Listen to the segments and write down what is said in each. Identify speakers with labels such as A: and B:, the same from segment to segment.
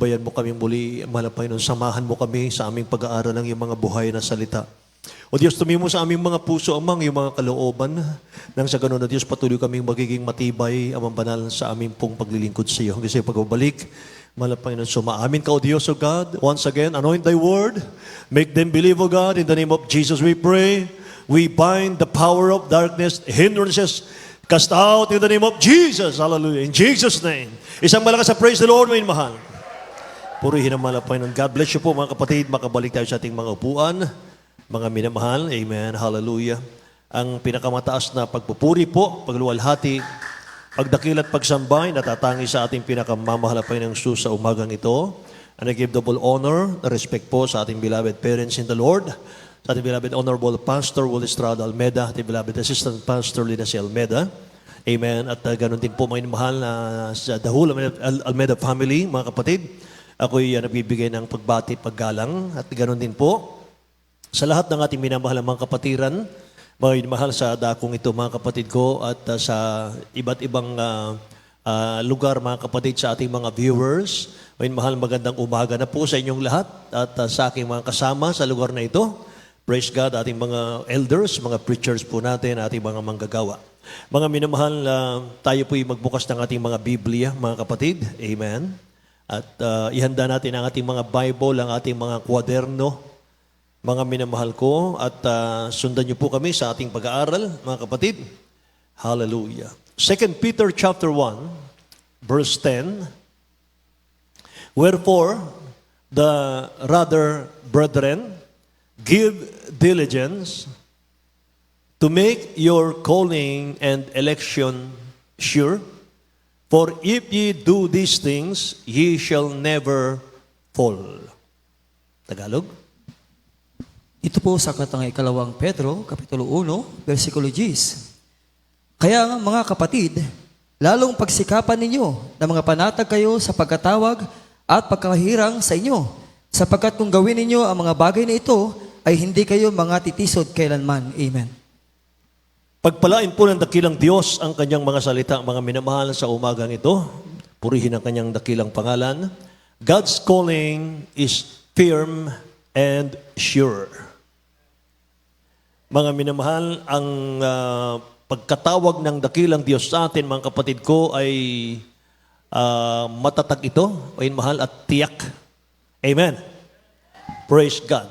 A: Bayan mo kami muli, mahal na Panginoon, samahan mo kami sa aming pag-aaral ng iyong mga buhay na salita. O Diyos, tumimo sa aming mga puso, Amang, yung mga kalooban, nang sa ganun na Diyos, patuloy kaming magiging matibay, Amang Banal, sa aming pong paglilingkod sa iyo. Hanggang sa pagbabalik, mahal na Panginoon, sumaamin ka, O Diyos, O God. Once again, anoint thy word. Make them believe, O God. In the name of Jesus we pray. We bind the power of darkness, hindrances, cast out in the name of Jesus. Hallelujah. In Jesus' name. Isang malakas sa praise the Lord, may mahal. Purihin ang mahal na Panginoon. God bless you po mga kapatid. Makabalik tayo sa ating mga upuan. Mga minamahal. Amen. Hallelujah. Ang pinakamataas na pagpupuri po, pagluwalhati, pagdakil at pagsambay, natatangi sa ating pinakamamahal na Panginoong Jesus sa umagang ito. And I give double honor, respect po sa ating beloved parents in the Lord, sa ating beloved Honorable Pastor Will Estrada Almeda, ating beloved Assistant Pastor Lina C. Almeda. Amen. At ganun din po mga mahal na sa the whole Almeda family, mga kapatid. Ako'y nagbibigay ng pagbati, paggalang, at ganoon din po sa lahat ng ating minamahal mga kapatiran, mga mahal sa dakong ito mga kapatid ko, at sa iba't ibang lugar mga kapatid, sa ating mga viewers. Mga mahal, magandang umaga na po sa inyong lahat at sa aking mga kasama sa lugar na ito. Praise God, ating mga elders, mga preachers po natin, ating mga manggagawa. Mga minamahal, tayo po'y magbukas ng ating mga Biblia, mga kapatid. Amen. At ihanda natin ang ating mga Bible, ang ating mga kwaderno, mga minamahal ko, at sundan niyo po kami sa ating pag-aaral, mga kapatid. Hallelujah. 2 Peter chapter 1, verse 10. Wherefore, the rather, brethren, give diligence to make your calling and election sure. For if ye do these things, ye shall never fall. Tagalog?
B: Ito po sa ikalawang Pedro, Kapitulo 1, versikulo 10. Kaya nga mga kapatid, lalong pagsikapan ninyo na mga panatag kayo sa pagkatawag at pagkahirang sa inyo, sapagkat kung gawin ninyo ang mga bagay na ito, ay hindi kayo mga titisod kailanman. Amen.
A: Pagpalain po ng dakilang Diyos ang kanyang mga salita, mga minamahal sa umagang ito. Purihin ang kanyang dakilang pangalan. God's calling is firm and sure. Mga minamahal, ang pagkatawag ng dakilang Diyos sa atin, mga kapatid ko, ay matatag ito, ay mahal at tiyak. Amen. Praise God.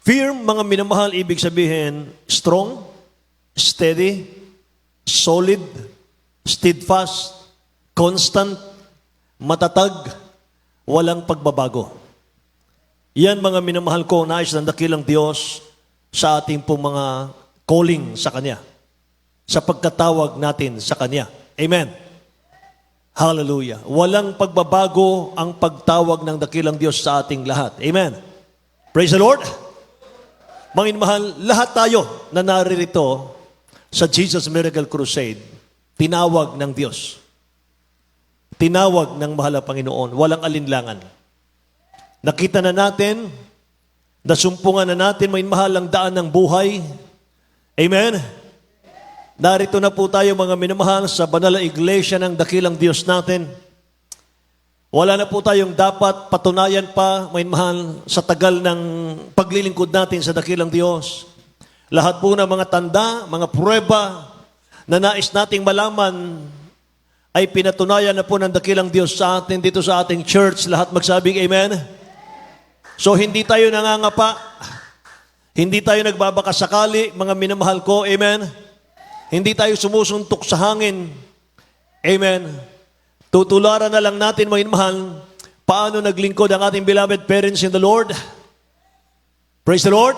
A: Firm, mga minamahal, ibig sabihin, strong, steady, solid, steadfast, constant, matatag, walang pagbabago. Yan mga minamahal ko, nais ng dakilang Diyos sa ating pong mga calling sa Kanya, sa pagkatawag natin sa Kanya. Amen. Hallelujah. Walang pagbabago ang pagtawag ng dakilang Diyos sa ating lahat. Amen. Praise the Lord. Mga minamahal, lahat tayo na naririto sa Jesus Miracle Crusade, tinawag ng Diyos. Tinawag ng mahal na Panginoon. Walang alinlangan. Nakita na natin, nasumpungan na natin, may mahal ang daan ng buhay. Amen? Narito na po tayo mga minamahal sa banal na iglesia ng dakilang Diyos natin. Wala na po tayong dapat patunayan pa, may mahal, sa tagal ng paglilingkod natin sa dakilang Diyos. Lahat po ng mga tanda, mga pruweba na nais nating malaman ay pinatunayan na po ng dakilang Diyos sa atin dito sa ating church. Lahat magsabing amen. So hindi tayo nangangapa, hindi tayo nagbabakasakali, mga minamahal ko, amen. Hindi tayo sumusuntok sa hangin, amen. Tutularan na lang natin, mga minamahal, paano naglingkod ang ating beloved parents in the Lord. Praise the Lord.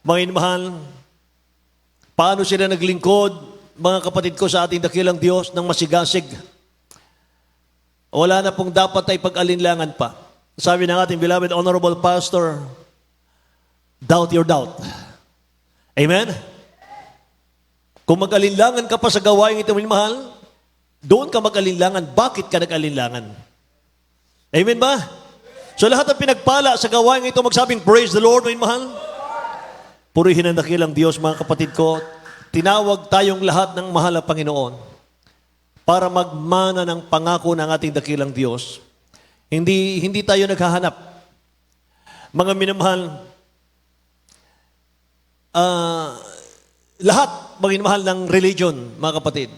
A: Mga inmahal, paano sila naglingkod, mga kapatid ko, sa ating dakilang Diyos ng masigasig? Wala na pong dapat ay pag-alinlangan pa. Sabi ng ating beloved Honorable Pastor, doubt your doubt. Amen? Kung mag-alinlangan ka pa sa gawain ito, mga mahal, doon ka mag-alinlangan. Bakit ka nag-alinlangan? Amen ba? So lahat ng pinagpala sa gawain ito, magsabing, praise the Lord, mga mahal. Purihin ang dakilang Diyos, mga kapatid ko. Tinawag tayong lahat ng mahal na Panginoon para magmana ng pangako ng ating dakilang Diyos, hindi tayo naghahanap. Mga minamahal, lahat maging ng religion, mga kapatid.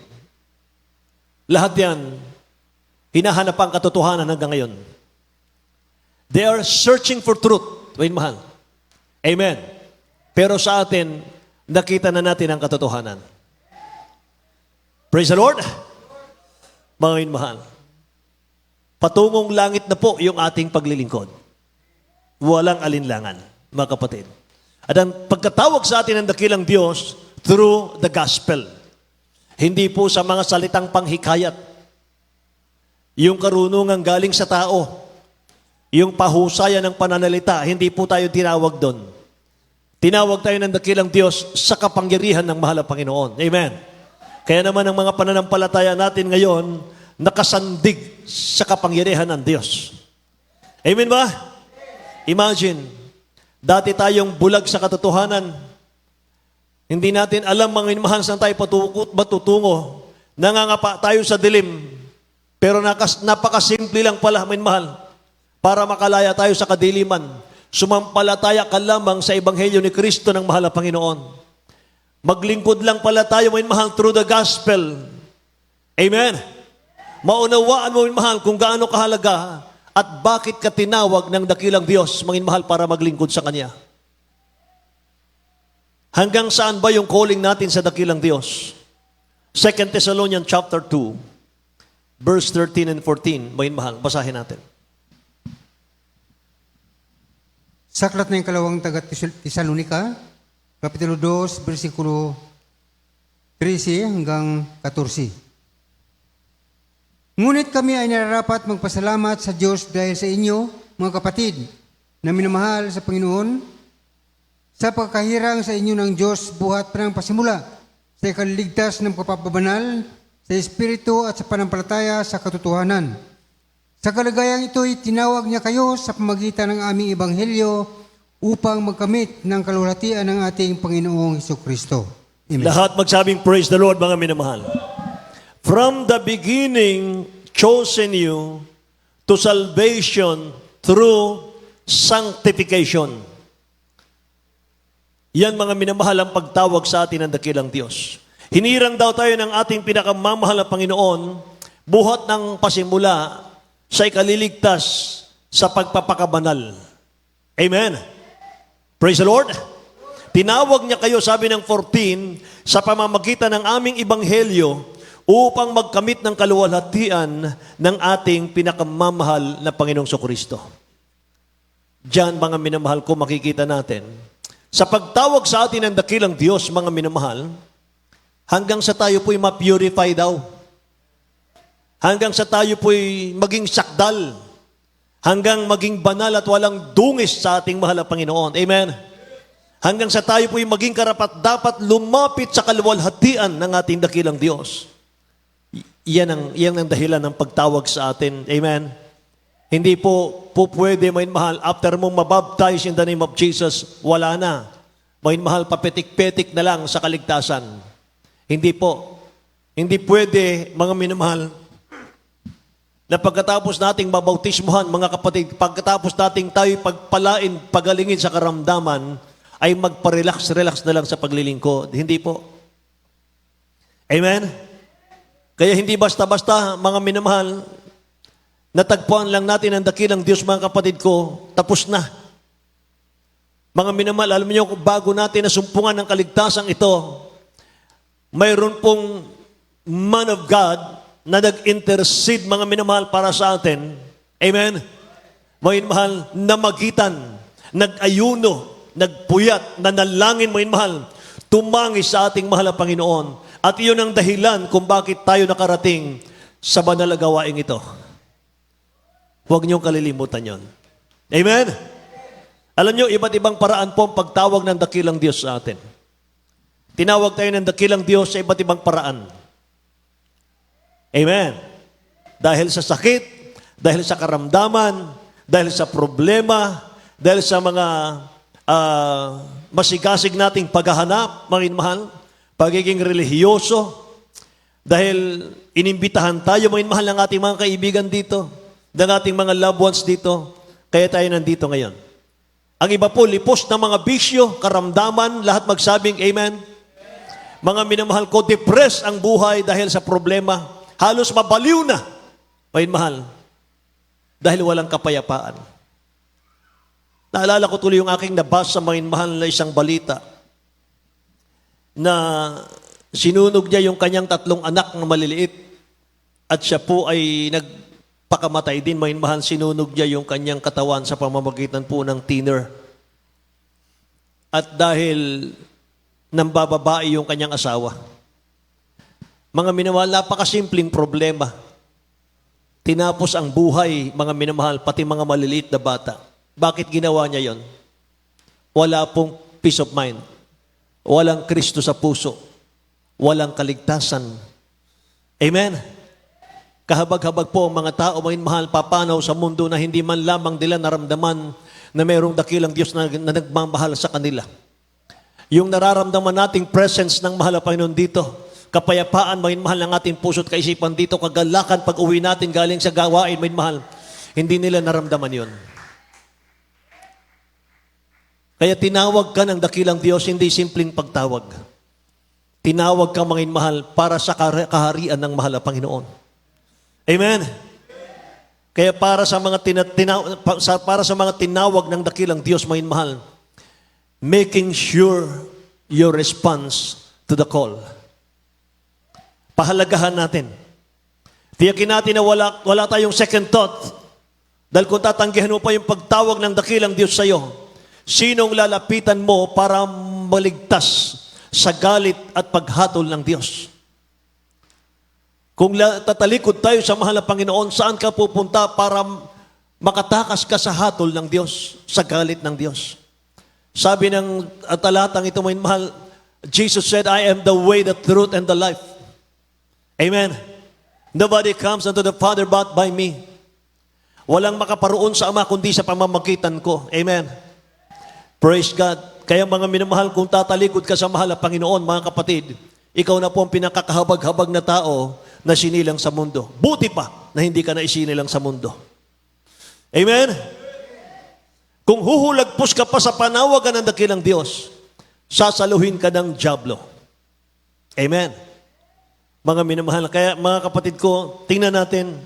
A: Lahat yan, hinahanap ang katotohanan hanggang ngayon. They are searching for truth, mga mahal. Amen. Pero sa atin, nakita na natin ang katotohanan. Praise the Lord. Mga mahal. Patungong langit na po yung ating paglilingkod. Walang alinlangan, mga kapatid. At ang pagkatawag sa atin ng dakilang Diyos through the gospel. Hindi po sa mga salitang panghikayat. Yung karunungan galing sa tao. Yung pahusayan ng pananalita, hindi po tayo tinawag doon. Tinawag tayo ng dakilang Diyos sa kapangyarihan ng mahal na Panginoon. Amen. Kaya naman ang mga pananampalataya natin ngayon, nakasandig sa kapangyarihan ng Diyos. Amen ba? Imagine, dati tayong bulag sa katotohanan. Hindi natin alam mga inmahal saan tayo matutungo. Nangangapa tayo sa dilim. Pero napakasimple lang pala, mga inmahal, para makalaya tayo sa kadiliman. Sumampalataya ka lamang sa Ebanghelyo ni Kristo ng mahal na Panginoon. Maglingkod lang pala tayo, mga inmahal, through the gospel. Amen. Maunawaan mo, mga mahal, kung gaano kahalaga at bakit ka tinawag ng dakilang Diyos, mga mahal, para maglingkod sa Kanya. Hanggang saan ba yung calling natin sa dakilang Diyos? 2 Thessalonians chapter 2, verse 13 and 14, mga mahal, basahin natin.
C: Sa aklat ng ikalawang taga-Tesalonika, Kapitulo 2, versikulo 13 hanggang 14. Ngunit kami ay nararapat magpasalamat sa Diyos dahil sa inyo, mga kapatid, na minamahal sa Panginoon, sa pagkahirang sa inyo ng Diyos buhat pa ng pasimula, sa ikaliligtas ng kapababanal, sa Espiritu at sa panampalataya sa katotohanan. Sa kalagayang ito'y tinawag niya kayo sa pamagitan ng aming Ebanghelyo upang magkamit ng kaluwalhatian ng ating Panginoong Hesukristo. Amen.
A: Lahat magsabing praise the Lord, mga minamahal. From the beginning, chosen you to salvation through sanctification. Yan, mga minamahal, ang pagtawag sa atin ng dakilang Diyos. Hinirang daw tayo ng ating pinakamamahal na Panginoon, buhat ng pasimula sa ikaliligtas sa pagpapakabanal. Amen. Praise the Lord. Tinawag niya kayo, sabi ng 14, sa pamamagitan ng aming Ebanghelyo upang magkamit ng kaluwalhatian ng ating pinakamamahal na Panginoong Kristo. Diyan, mga minamahal ko, makikita natin, sa pagtawag sa atin ng dakilang Diyos, mga minamahal, hanggang sa tayo po'y ma-purify daw. Hanggang sa tayo po'y maging sakdal. Hanggang maging banal at walang dungis sa ating mahal na Panginoon. Amen. Hanggang sa tayo po'y maging karapat-dapat lumapit sa kaluwalhatian ng ating dakilang Diyos. Yan ang dahilan ng pagtawag sa atin. Amen. Hindi po pwede, mga mahal, after mong mabaptize in the name of Jesus, wala na. Mga mahal, papetik-petik na lang sa kaligtasan. Hindi po. Hindi pwede, mga minamahal, na pagkatapos nating mabautismuhan, mga kapatid, pagkatapos nating tayo pagpalain, pagalingin sa karamdaman, ay magpa-relax na lang sa paglilingkod. Hindi po. Amen? Kaya hindi basta-basta, mga minamahal, natagpuan lang natin ang dakilang Diyos, mga kapatid ko, tapos na. Mga minamahal, alam niyo, bago natin nasumpungan ng kaligtasang ito, mayroon pong man of God na nag-intercede, mga minamahal, para sa atin. Amen? Mga minamahal, namagitan, nag-ayuno, nagpuyat, nanalangin, mga minamahal, tumangis sa ating mahal na Panginoon. At iyon ang dahilan kung bakit tayo nakarating sa banal na gawaing ito. Huwag niyong kalilimutan yon. Amen? Alam niyo, iba't ibang paraan po ang pagtawag ng dakilang Diyos sa atin. Tinawag tayo ng dakilang Diyos sa iba't ibang paraan. Amen. Dahil sa sakit, dahil sa karamdaman, dahil sa problema, dahil sa mga masigasig nating paghahanap, mga inmahal, pagiging relihiyoso, Dahil inimbitahan tayo, mga mahal ng ating mga kaibigan dito, ng ating mga loved ones dito, kaya tayo nandito ngayon. Ang iba po, lipos ng mga bisyo, karamdaman, lahat magsabing amen. Mga minamahal ko, depressed ang buhay dahil sa problema. Halos mabaliw na, mga mahal, dahil walang kapayapaan. Naalala ko tuloy yung aking nabasa, mga mahal, na isang balita na sinunog niya yung kanyang 3 anak na maliliit at siya po ay nagpakamatay din. Mga mahal, sinunog niya yung kanyang katawan sa pamamagitan po ng thinner. At dahil nambababae yung kanyang asawa. Mga minamahal, napakasimpleng problema. Tinapos ang buhay, mga minamahal, pati mga maliliit na bata. Bakit ginawa niya yon? Wala pong peace of mind. Walang Kristo sa puso. Walang kaligtasan. Amen? Kahabag-habag po ang mga tao, mga mahal, papanaw sa mundo na hindi man lamang nila naramdaman na mayroong dakilang Diyos na nagmamahal sa kanila. Yung nararamdaman nating presence ng mahal na Panginoon dito, kapayapaan, mga mahal, ng ating puso't kaisipan dito, kagalakan pag uwi natin galing sa gawain, mga mahal, hindi nila naramdaman yon. Kaya tinawag ka ng dakilang Diyos, hindi simpleng pagtawag. Tinawag ka, mga mahal, para sa kaharian ng mahal na Panginoon. Amen? Kaya para sa mga tinawag ng dakilang Diyos, mga mahal, making sure your response to the call. Pahalagahan natin. Tiyakin natin na wala tayong second thought. Dahil kung tatanggihan mo pa yung pagtawag ng dakilang Diyos sa iyo, sinong lalapitan mo para maligtas sa galit at paghatol ng Diyos? Kung tatalikod tayo sa mahal na Panginoon, saan ka pupunta para makatakas ka sa hatol ng Diyos, sa galit ng Diyos? Sabi ng talatang ito, mga mahal, Jesus said, I am the way, the truth, and the life. Amen. Nobody comes unto the Father but by me. Walang makaparoon sa Ama kundi sa pamamagitan ko. Amen. Praise God. Kaya mga minamahal, kung tatalikod ka sa mahal na Panginoon, mga kapatid, ikaw na po ang pinakakahabag-habag na tao na sinilang sa mundo. Buti pa na hindi ka na isinilang sa mundo. Amen? Kung huhulagpos ka pa sa panawagan ng dakilang Diyos, sasaluhin ka ng dyablo. Amen? Mga minamahal, kaya mga kapatid ko, tingnan natin,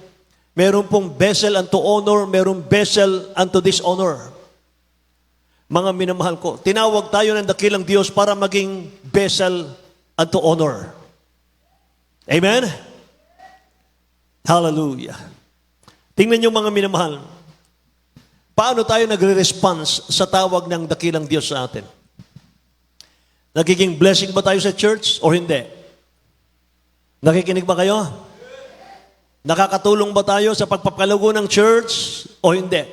A: meron pong vessel unto honor, meron vessel unto dishonor. Mga minamahal ko, tinawag tayo ng dakilang Diyos para maging vessel unto honor. Amen? Hallelujah. Tingnan niyo mga minamahal, paano tayo nagre-response sa tawag ng dakilang Diyos sa atin? Nagiging blessing ba tayo sa church o hindi? Nakikinig ba kayo? Nakakatulong ba tayo sa pagpapalago ng church o hindi?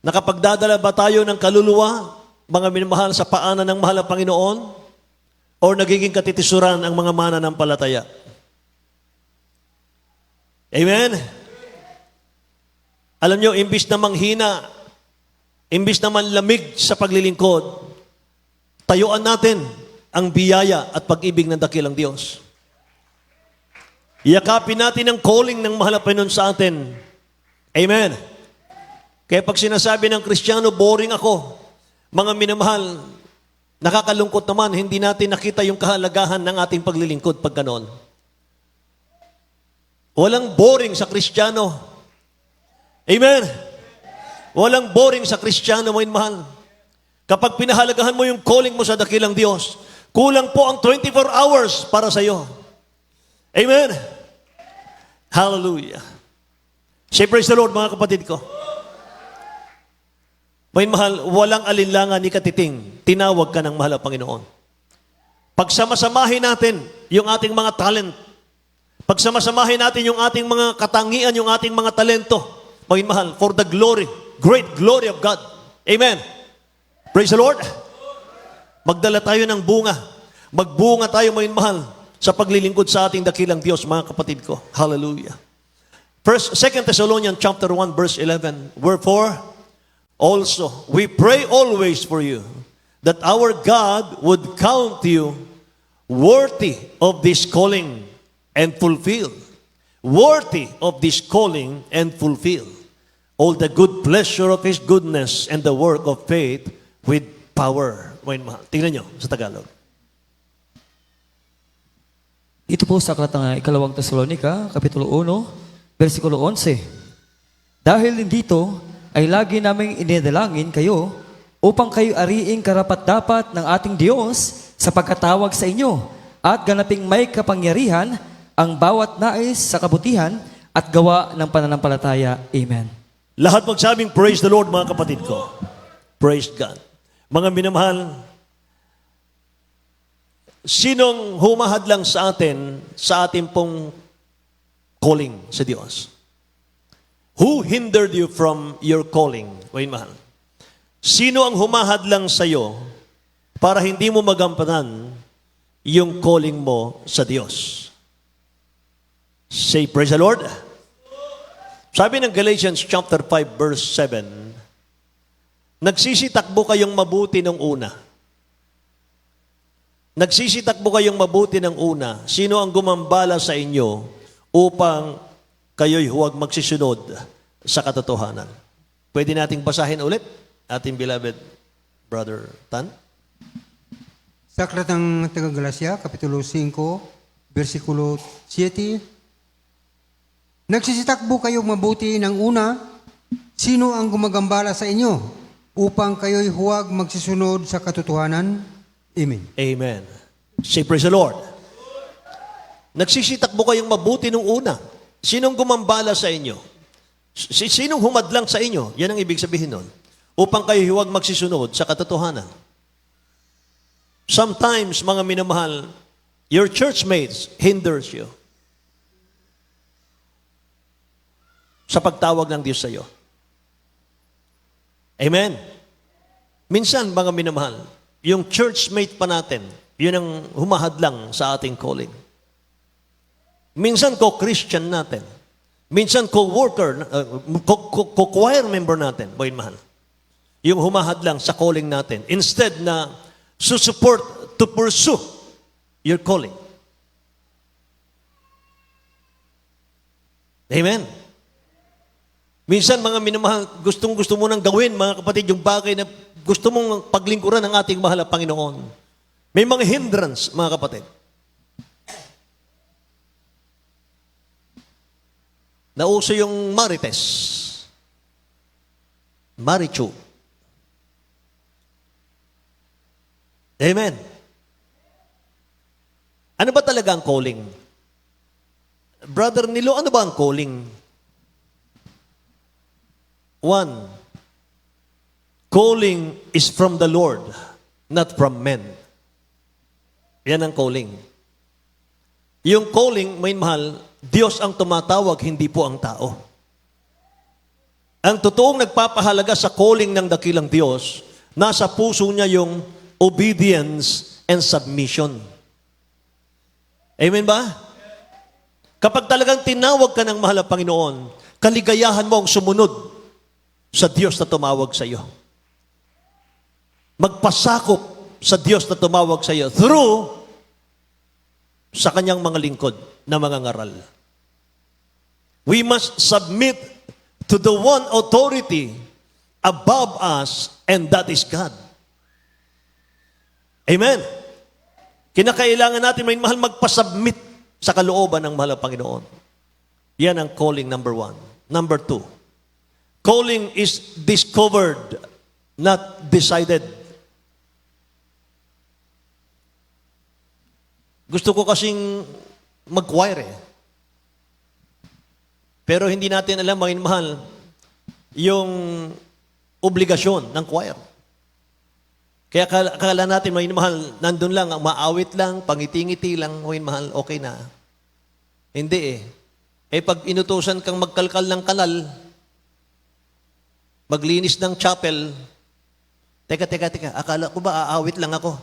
A: Nakapagdadala ba tayo ng kaluluwa, mga minamahal, sa paanan ng mahal na Panginoon? O nagiging katitisuran ang mga mananampalataya? Amen? Alam nyo, imbis na manghina, imbis na manlamig sa paglilingkod, tayuan natin ang biyaya at pag-ibig ng dakilang Diyos. Yakapin natin ang calling ng mahal na Panginoon sa atin. Amen? Kaya pag sinasabi ng Kristiyano, boring ako, mga minamahal, nakakalungkot naman, hindi natin nakita yung kahalagahan ng ating paglilingkod pag ganon. Walang boring sa Kristiyano. Amen? Walang boring sa Kristiyano, mga mahal. Kapag pinahalagahan mo yung calling mo sa dakilang Diyos, kulang po ang 24 hours para sa iyo. Amen? Hallelujah. Say praise the Lord, mga kapatid ko. Mga mahal, walang alinlangan ni katiting, tinawag ka ng mahal na Panginoon. Pagsamasamahin natin yung ating mga talent, pagsamasamahin natin yung ating mga katangian, yung ating mga talento, mga mahal, for the glory, great glory of God. Amen. Praise the Lord. Magdala tayo ng bunga. Magbunga tayo, mga mahal, sa paglilingkod sa ating dakilang Diyos, mga kapatid ko. Hallelujah. 2 Thessalonians chapter 1, verse 11. Wherefore, also, we pray always for you, that our God would count you worthy of this calling and fulfill. Worthy of this calling and fulfill all the good pleasure of His goodness and the work of faith with power. Tingnan nyo sa Tagalog.
B: Ito po sa aklat ng ikalawang Tesalonika, Kapitulo 1, versikulo 11. Dahil dito ay lagi naming inidalangin kayo upang kayo ariing karapat-dapat ng ating Diyos sa pagkatawag sa inyo at ganaping may kapangyarihan ang bawat nais sa kabutihan at gawa ng pananampalataya. Amen.
A: Lahat magsabing, praise the Lord, mga kapatid ko. Praise God. Mga minamahal, sinong humahadlang sa atin pong calling sa Diyos? Who hindered you from your calling? Wain mahal. Sino ang humahadlang sa iyo para hindi mo magampanan yung calling mo sa Diyos? Say, praise the Lord. Sabi ng Galatians chapter 5 verse 7, nagsisitakbo kayong mabuti ng una. Nagsisitakbo kayong mabuti ng una. Sino ang gumambala sa inyo upang kayo'y huwag magsisunod sa katotohanan? Pwede nating basahin ulit, ating beloved Brother Tan.
C: Sa aklat ng taga-Galacia, Kapitulo 5, versikulo 7, nagsisitakbo kayong mabuti ng una, sino ang gumagambala sa inyo upang kayo'y huwag magsisunod sa katotohanan? Amen.
A: Amen. Say, praise the Lord. Nagsisitakbo kayong mabuti nung una. Sinong gumambala sa inyo? Sinong humadlang sa inyo? Yan ang ibig sabihin nun. Upang kayo huwag magsisunod sa katotohanan. Sometimes, mga minamahal, your churchmates hinders you sa pagtawag ng Diyos sa iyo. Amen. Minsan, mga minamahal, yung churchmate pa natin, yun ang humahadlang sa ating calling. Minsan, co-Christian natin. Minsan, co-worker, co-choir member natin, mga minamahal, yung humahadlang sa calling natin. Instead na support to pursue your calling. Amen. Minsan, mga minamahal, gustong-gusto mo nang gawin, mga kapatid, yung bagay na gusto mong paglingkuran ng ating mahal na Panginoon. May mga hindrance, mga kapatid. Nauso yung marites. Marichu. Amen. Ano ba talaga ang calling? Brother Nilo, ano ba ang calling? One, calling is from the Lord, not from men. Yan ang calling. Yung calling, may mahal, Diyos ang tumatawag, hindi po ang tao. Ang totoong nagpapahalaga sa calling ng dakilang Diyos, nasa puso niya yung obedience and submission. Amen ba? Kapag talagang tinawag ka ng mahal na Panginoon, kaligayahan mo ang sumunod sa Diyos na tumawag sa iyo. Magpasakop sa Diyos na tumawag sa iyo through sa kanyang mga lingkod na mga ngaral. We must submit to the one authority above us, and that is God. Amen. Kinakailangan natin, may mahal, magpasubmit sa kalooban ng mahal na Panginoon. Yan ang calling number 1. Number 2, calling is discovered, not decided. Gusto ko kasing mag-choir eh. Pero hindi natin alam, mga mahal, yung obligasyon ng choir. Kaya akala natin, mga mahal, nandun lang, maawit lang, pangiti-ngiti lang, mga mahal, okay na. Hindi eh. Eh pag inutusan kang magkalkal ng kanal, maglinis ng chapel, teka, akala ko ba aawit lang ako?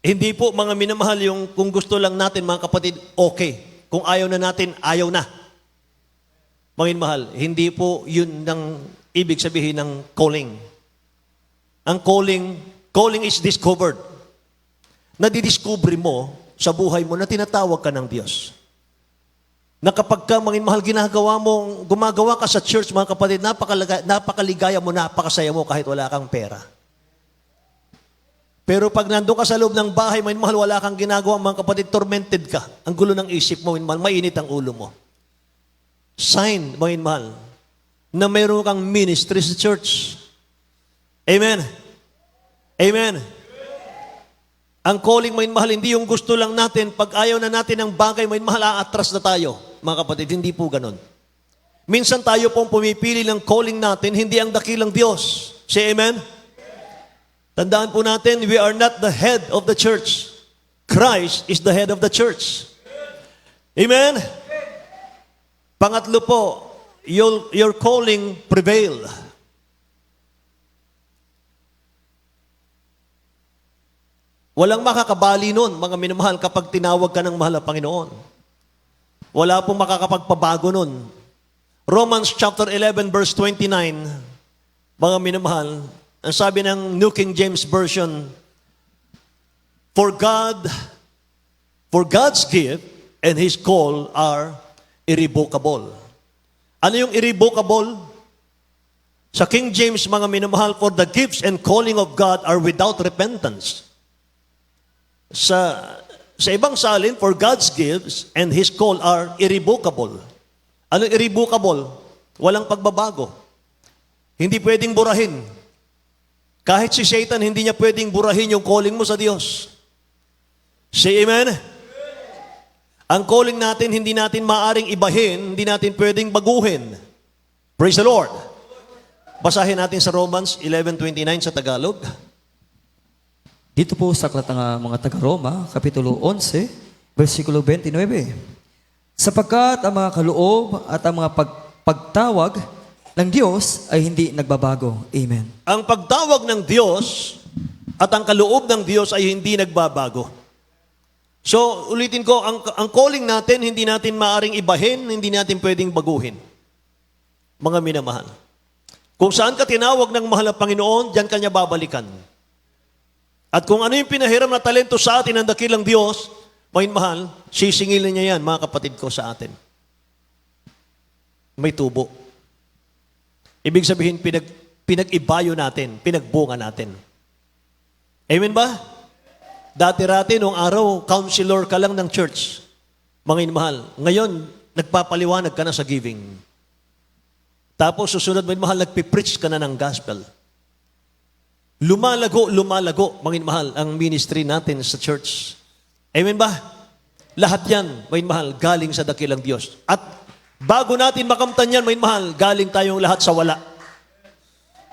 A: Hindi po, mga minamahal, yung kung gusto lang natin, mga kapatid, okay. Kung ayaw na natin, ayaw na. Mga minamahal, hindi po yun ang ibig sabihin ng calling. Ang calling, calling is discovered. Nadidiscover mo sa buhay mo na tinatawag ka ng Diyos. Na kapag ka, mga mahal, gumagawa ka sa church, mga kapatid, napakaligaya mo, napakasaya mo kahit wala kang pera. Pero pag nandun ka sa loob ng bahay, mga mahal, wala kang ginagawa, mga kapatid, tormented ka. Ang gulo ng isip mo, mga mahal, mainit ang ulo mo. Sign, mga mahal, na mayroon kang ministry sa church. Amen. Amen. Ang calling, mga mahal, hindi yung gusto lang natin, pag ayaw na natin ng bagay, mga mahal, aatras na tayo. Mga kapatid, hindi po ganun. Minsan tayo pong pumipili ng calling natin, hindi ang dakilang Diyos. Say amen? Tandaan po natin, we are not the head of the church. Christ is the head of the church. Amen? Pangatlo po, your calling prevail. Walang makakabali nun, mga minamahal, kapag tinawag ka ng mahal na Panginoon. Wala pong makakapagpabago nun. Romans chapter 11 verse 29, mga minamahal, ang sabi ng New King James Version, For God's gift and His call are irrevocable. Ano yung irrevocable? Sa King James, mga minamahal, for the gifts and calling of God are without repentance. Sa ibang salin, for God's gifts and His call are irrevocable. Ano irrevocable? Walang pagbabago. Hindi pwedeng burahin. Kahit si Satan, hindi niya pwedeng burahin yung calling mo sa Diyos. Say amen? Ang calling natin, hindi natin maaring ibahin, hindi natin pwedeng baguhin. Praise the Lord. Basahin natin sa Romans 11:29 sa Tagalog.
B: Dito po sa aklat ng mga taga-Roma, Kapitulo 11, versikulo 29. Sapagkat ang mga kaloob at ang mga pagtawag ng Diyos ay hindi nagbabago. Amen.
A: Ang pagtawag ng Diyos at ang kaloob ng Diyos ay hindi nagbabago. So, ulitin ko, ang calling natin, hindi natin maaring ibahin, hindi natin pwedeng baguhin. Mga minamahal. Kung saan ka tinawag ng mahal na Panginoon, diyan ka niya babalikan. At kung ano yung pinahiram na talento sa atin ng dakilang Diyos, mahal, sisingilin niya yan, mga kapatid ko, sa atin. May tubo. Ibig sabihin, pinag-ibayo natin, pinagbunga natin. Amen ba? Dati-rati, noong araw, counselor ka lang ng church. Mga mahal. Ngayon, nagpapaliwanag ka na sa giving. Tapos, susunod, mahal, nagpipreach ka na ng gospel. Lumalago, mga mahal, ang ministry natin sa church. Amen ba? Lahat yan, mga mahal, galing sa dakilang Diyos. At bago natin makamtan yan, mga mahal, galing tayong lahat sa wala.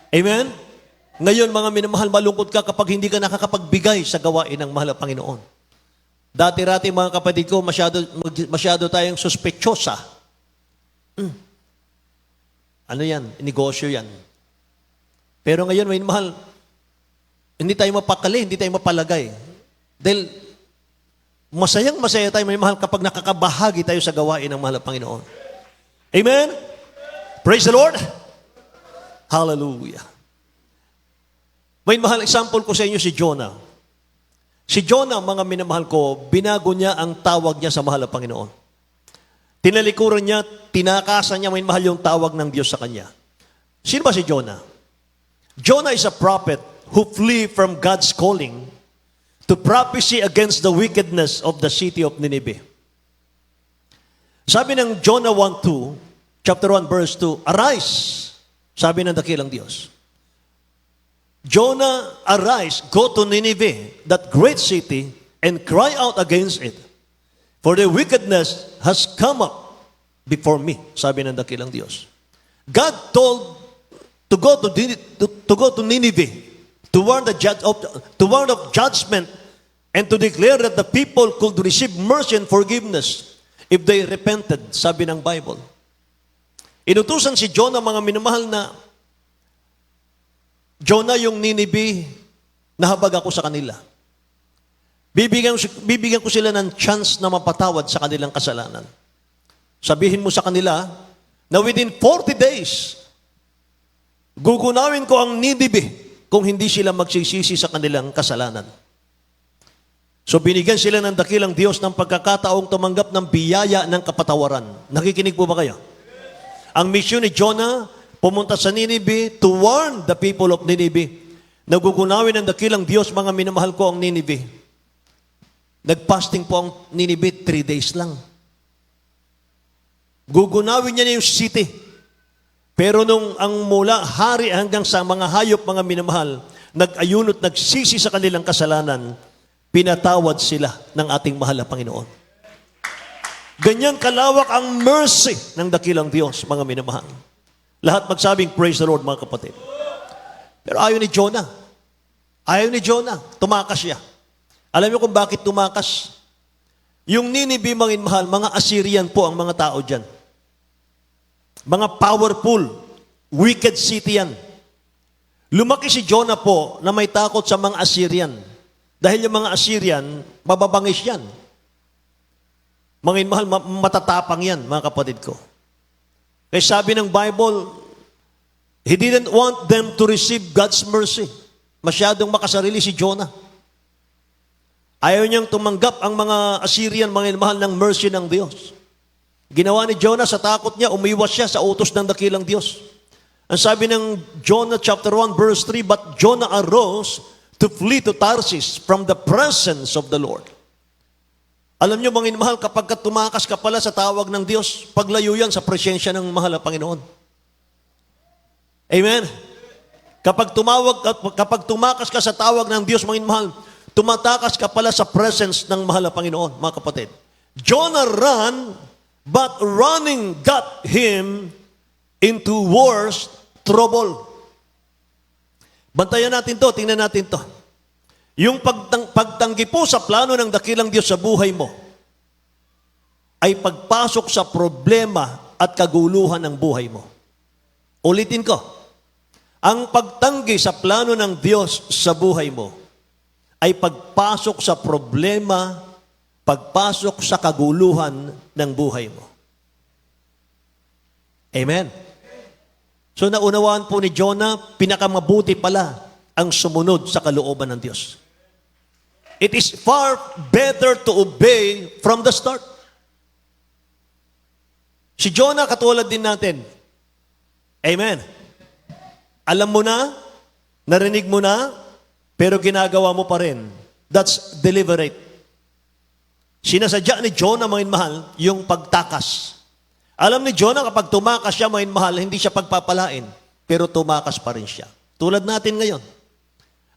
A: Amen? Ngayon, mga minamahal, malungkot ka kapag hindi ka nakakapagbigay sa gawain ng mahal na Panginoon. Dati-rati, mga kapatid ko, masyado tayong suspetsyosa. Ano yan? Negosyo yan. Pero ngayon, mga mahal, hindi tayo mapakali, hindi tayo mapalagay. Dahil masayang-masaya tayo, mga mahal, kapag nakakabahagi tayo sa gawain ng mahal na Panginoon. Amen? Praise the Lord! Hallelujah! May mahal, example ko sa inyo si Jonah. Si Jonah, mga minamahal ko, binago niya ang tawag niya sa mahal na Panginoon. Tinalikuran niya, tinakasan niya, may mahal yung tawag ng Diyos sa kanya. Sino ba si Jonah? Jonah is a prophet who flee from God's calling to prophecy against the wickedness of the city of Nineveh. Sabi ng Jonah 1:2, chapter 1, verse 2, Arise, sabi ng dakilang Diyos. Jonah, arise, go to Nineveh, that great city, and cry out against it. For the wickedness has come up before me, sabi ng dakilang Diyos. God told to go to Nineveh, to warn of judgment, and to declare that the people could receive mercy and forgiveness if they repented, sabi ng Bible. Inutusan si Jonah, mga minamahal, na Jonah, yung Nineveh, nahabag ako sa kanila. Bibigyan ko sila ng chance na mapatawad sa kanilang kasalanan. Sabihin mo sa kanila na within 40 days, gugunawin ko ang Nineveh kung hindi sila magsisisi sa kanilang kasalanan. So binigyan sila ng dakilang Diyos ng pagkakataong tumanggap ng biyaya ng kapatawaran. Nakikinig po ba kayo? Ang misyon ni Jonah, pumunta sa Nineveh to warn the people of Nineveh. Nagugunawin ng dakilang Diyos, mga minamahal ko, ang Nineveh. Nag-fasting po ang Nineveh, 3 days lang. Gugunawin niya yung city. Pero nung ang mula hari hanggang sa mga hayop, mga minamahal, nag-ayun at nagsisi sa kanilang kasalanan, pinatawad sila ng ating mahal na Panginoon. Ganyan kalawak ang mercy ng dakilang Diyos, mga minamahal. Lahat magsabing, praise the Lord, mga kapatid. Pero ayaw ni Jonah. Ayaw ni Jonah. Tumakas siya. Alam niyo kung bakit tumakas? Yung Nineveh, mga minamahal, mga Assyrian po ang mga tao dyan. Mga powerful, wicked city yan. Lumaki si Jonah po na may takot sa mga Assyrian. Dahil yung mga Assyrian, mababangis yan. Mga mahal, matatapang yan, mga kapatid ko. Kaya sabi ng Bible, He didn't want them to receive God's mercy. Masyadong makasarili si Jonah. Ayaw niyang tumanggap ang mga Assyrian, mga mahal, ng mercy ng Diyos. Ginawa ni Jonah, sa takot niya, umiwas siya sa utos ng dakilang Diyos. Ang sabi ng Jonah chapter 1 verse 3, but Jonah arose to flee to Tarsis from the presence of the Lord. Alam niyo, mga mahal, kapag tumakas ka pala sa tawag ng Diyos, paglayo yan sa presensya ng mahal na Panginoon. Amen? Kapag tumakas ka sa tawag ng Diyos, mga mahal, tumatakas ka pala sa presence ng mahal na Panginoon, mga kapatid. Jonah ran, but running got him into worse trouble. Bantayan natin to, tingnan natin to. Yung pagtanggi po sa plano ng dakilang Diyos sa buhay mo ay pagpasok sa problema at kaguluhan ng buhay mo. Ulitin ko. Ang pagtanggi sa plano ng Diyos sa buhay mo ay pagpasok sa problema, pagpasok sa kaguluhan ng buhay mo. Amen. So naunawaan po ni Jonah, pinakamabuti pala ang sumunod sa kalooban ng Diyos. It is far better to obey from the start. Si Jonah katulad din natin. Amen. Alam mo na, narinig mo na, pero ginagawa mo pa rin. That's deliberate. Sinasadya ni Jonah, mga mahal, yung pagtakas. Alam ni Jonah, kapag tumakas siya, mga mahal, hindi siya pagpapalain, pero tumakas pa rin siya. Tulad natin ngayon.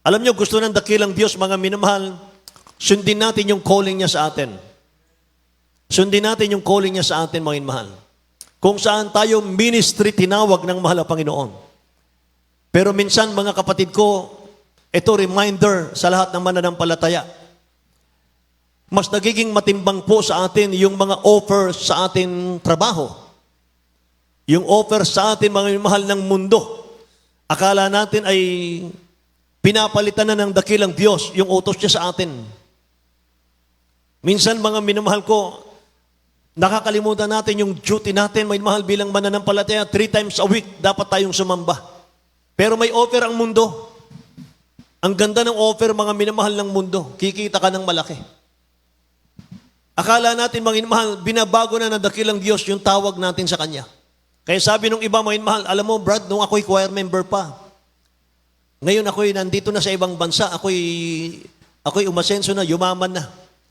A: Alam niyo, gusto ng dakilang Diyos, mga minamahal, sundin natin yung calling niya sa atin. Sundin natin yung calling niya sa atin, mga mahal. Kung saan tayo ministry tinawag ng mahal na Panginoon. Pero minsan, mga kapatid ko, ito reminder sa lahat ng mananampalataya. Mas nagiging matimbang po sa atin yung mga offers sa ating trabaho. Yung offer sa atin, mga mahal ng mundo. Akala natin ay pinapalitan na ng dakilang Diyos yung utos niya sa atin. Minsan, mga minamahal ko, nakakalimutan natin yung duty natin, may mahal bilang mananampalataya, 3 times a week, dapat tayong sumamba. Pero may offer ang mundo. Ang ganda ng offer, mga minamahal ng mundo. Kikita ka ng malaki. Akala natin, mga minamahal, binabago na ng dakilang Diyos yung tawag natin sa Kanya. Kaya sabi nung iba, mga minamahal, alam mo, Brad, nung ako'y choir member pa, ngayon ako'y nandito na sa ibang bansa, ako'y umasenso na, yumaman na.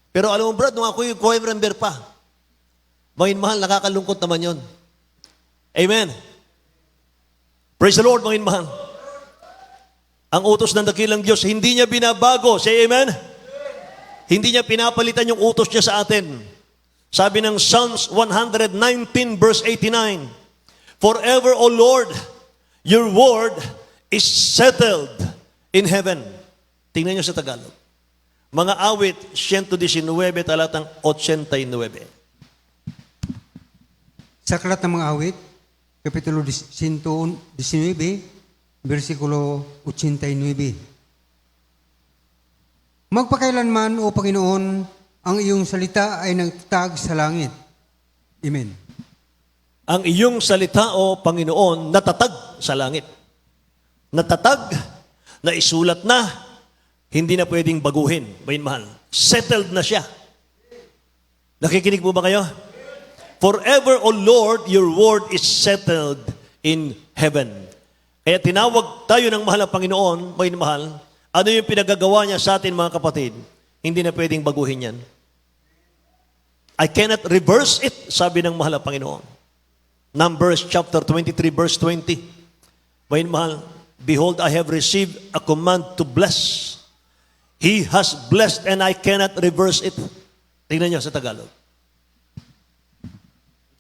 A: Pero alam mo, Brad, nung ako'y choir member pa, mga minamahal, nakakalungkot naman yon. Amen. Praise the Lord, mga minamahal. Ang utos ng dakilang Diyos, hindi niya binabago. Say amen? Hindi niya pinapalitan yung utos niya sa atin. Sabi ng Psalms 119 verse 89, forever, O Lord, your word is settled in heaven. Tingnan niyo sa Tagalog. Mga awit, 119, talatang 89.
C: Sa Aklat ng mga Awit, Kapitulo 119, versikulo 89. Magpakailanman, O Panginoon, ang iyong salita ay nagtatag sa langit. Amen.
A: Ang iyong salita, O Panginoon, natatag sa langit. Natatag na isulat na, hindi na pwedeng baguhin. Mahal. Settled na siya. Nakikinig po ba kayo? Forever, O Lord, your word is settled in heaven. Kaya tinawag tayo ng mahal na Panginoon, mahal, ano yung pinagagawa niya sa atin mga kapatid? Hindi na pwedeng baguhin yan. I cannot reverse it, sabi ng mahal na Panginoon. Numbers chapter 23, verse 20. Mahal, behold, I have received a command to bless. He has blessed and I cannot reverse it. Tingnan niyo sa Tagalog.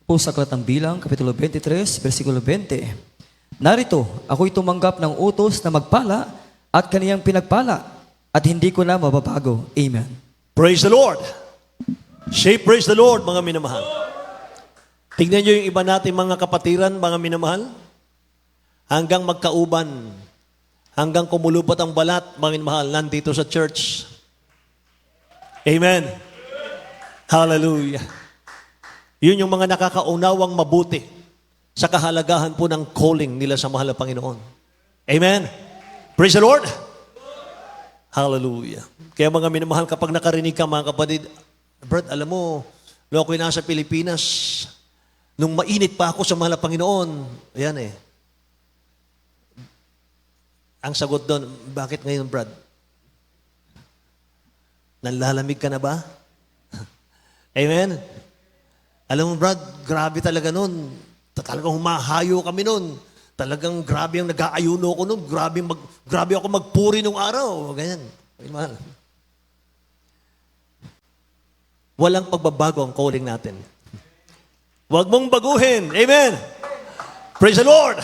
B: Po sa Aklat ng Bilang, Kapitulo 23, versikulo 20. Narito, ako'y tumanggap ng utos na magpala at kaniyang pinagpala at hindi ko na mababago. Amen.
A: Praise the Lord. Say praise the Lord, mga minamahal. Tignan niyo yung iba nating mga kapatiran, mga minamahal. Hanggang magkauban, hanggang kumulubot ang balat, mga minamahal, nandito sa church. Amen. Hallelujah. Yun yung mga nakakaunawang mabuti sa kahalagahan po ng calling nila sa mahal na Panginoon. Amen. Praise the Lord. Hallelujah. Kaya mga minamahal, kapag nakarinig ka mga kapatid, Brad, alam mo, nung ako'y nasa Pilipinas, nung mainit pa ako sa mahal na Panginoon, ayan eh. Ang sagot doon, bakit ngayon, Brad? Nanlalamig ka na ba? Amen? Alam mo, Brad, grabe talaga noon. Talagang humahayo kami noon. Talagang grabe ang nag-aayuno ko noon. Grabe ako magpuri nung araw. Ganyan. Amen. Walang pagbabago ang calling natin. Huwag mong baguhin. Amen. Praise the Lord.